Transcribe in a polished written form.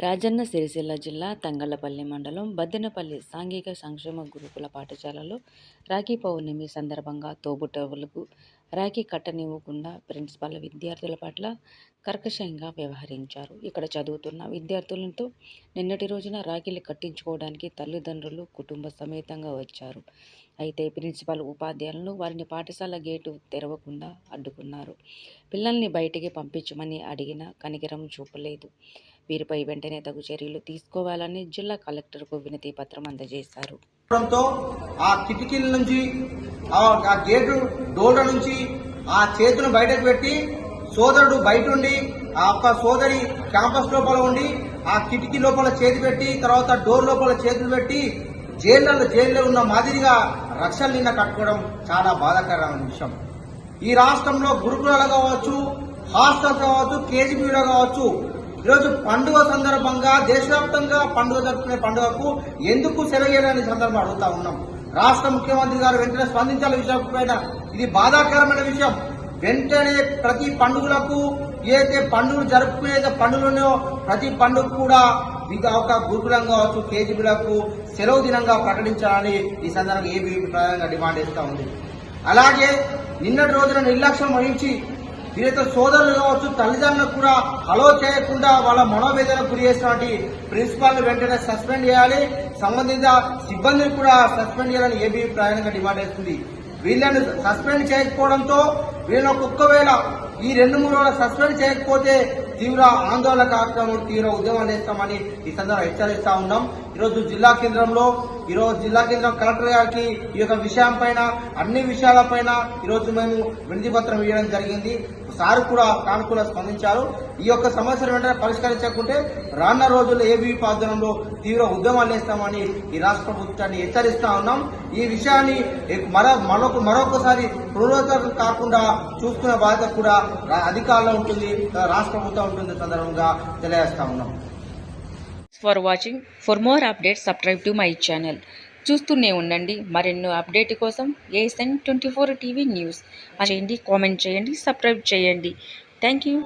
రాజన్న సిరిసిల్ల జిల్లా తంగళ్లపల్లి మండలం బద్దెనపల్లి సాంఘిక సంక్షేమ గురుకుల పాఠశాలలో రాఖీ పౌర్ణమి సందర్భంగా తోబుట్టువులకు రాఖీ కట్టనివ్వకుండా ప్రిన్సిపాల్ విద్యార్థుల పట్ల కర్కశంగా వ్యవహరించారు. ఇక్కడ చదువుతున్న విద్యార్థులతో నిన్నటి రోజున రాఖీలు కట్టించుకోవడానికి తల్లిదండ్రులు కుటుంబ సమేతంగా వచ్చారు. అయితే ప్రిన్సిపాల్ ఉపాధ్యాయులను వారిని పాఠశాల గేటు తెరవకుండా అడ్డుకున్నారు. పిల్లల్ని బయటికి పంపించమని అడిగినా కనికరం చూపలేదు. వీరిపై వెంటనే తగు చర్యలు తీసుకోవాలని జిల్లా కలెక్టర్కు వినతి పత్రం అందజేశారు. ఆ కిటికీల నుంచి ఆ గేటు డోర్ల నుంచి ఆ చేతులను బయటకు పెట్టి సోదరుడు బయట ఉండి ఆ ఒక్క సోదరి క్యాంపస్ లోపల ఉండి ఆ కిటికీ లోపల చేతి పెట్టి తర్వాత డోర్ లోపల చేతులు పెట్టి జైల్లో ఉన్న మాదిరిగా రక్షణ నిన్న కట్టుకోవడం చాలా బాధాకరమైన విషయం. ఈ రాష్ట్రంలో గురుకులాలు కావచ్చు, హాస్టల్స్ కావచ్చు, కేజీబీలో కావచ్చు, ఈరోజు పండుగ సందర్భంగా దేశవ్యాప్తంగా పండుగ జరుపుకునే పండుగకు ఎందుకు సెలవు సందర్భం అడుగుతా ఉన్నాం. రాష్ట్ర ముఖ్యమంత్రి గారు వెంటనే స్పందించాలి విషయం పైన. ఇది బాధాకరమైన విషయం. వెంటనే ప్రతి పండుగలకు ఏదైతే పండుగలు జరుపుకునే పండుగలున్నాయో ప్రతి పండుగ కూడా ఒక గురుకులం కావచ్చు, కేజీబీలకు సెలవు దినంగా ప్రకటించాలని ఈ సందర్భంగా ఏబీవీపీ ప్రధానంగా డిమాండ్ చేస్తూ ఉంది. అలాగే నిన్నటి రోజున నిర్లక్ష్యం వహించి వీరితో సోదరులు కావచ్చు, తల్లిదండ్రులకు కూడా హలో చేయకుండా వాళ్ళ మనోవేదన గురి చేసినటువంటి ప్రిన్సిపాల్ వెంటనే సస్పెండ్ చేయాలి. సంబంధిత సిబ్బందిని కూడా సస్పెండ్ చేయాలని ఏబీ ప్రధానంగా డిమాండ్ చేస్తుంది. వీళ్ళని సస్పెండ్ చేయకపోవడంతో వీళ్ళని ఒక్కొక్కవేళ ఈ 2-3 రోజులు సస్పెండ్ చేయకపోతే తీవ్ర ఆందోళన కార్యక్రమం, తీవ్ర ఉద్యమాలు చేస్తామని ఈ సందర్భంగా హెచ్చరిస్తా ఉన్నాం. ఈరోజు జిల్లా కేంద్రం కలెక్టర్ గారికి ఈ యొక్క విషయం పైన అన్ని విషయాలపైన ఈరోజు మేము వినతి పత్రం ఇవ్వడం జరిగింది. సార్ కూడా సానుకూల స్పందించారు. ఈ యొక్క సమస్యను వెంటనే పరిష్కరించకుంటే రానున్న రోజుల్లో ఏబీవీపీ ఆధ్వర్యంలో తీవ్ర ఉద్యమాలు చేస్తామని ఈ రాష్ట్ర ప్రభుత్వాన్ని హెచ్చరిస్తా ఉన్నాం. ఈ విషయాన్ని మరొకసారి పునరుద్ధరణ కాకుండా చూసుకునే బాధ్యత కూడా అధికారంలో ఉంటుంది, రాష్ట్ర ప్రభుత్వం ఉంటుంది సందర్భంగా తెలియజేస్తా ఉన్నాం. For watching. For more updates subscribe to my channel. చూస్తూనే ఉండండి. మరెన్నో అప్డేట్ కోసం ASN 24 టీవీ న్యూస్ చేయండి, కామెంట్ చేయండి, సబ్స్క్రైబ్ చేయండి. Thank you.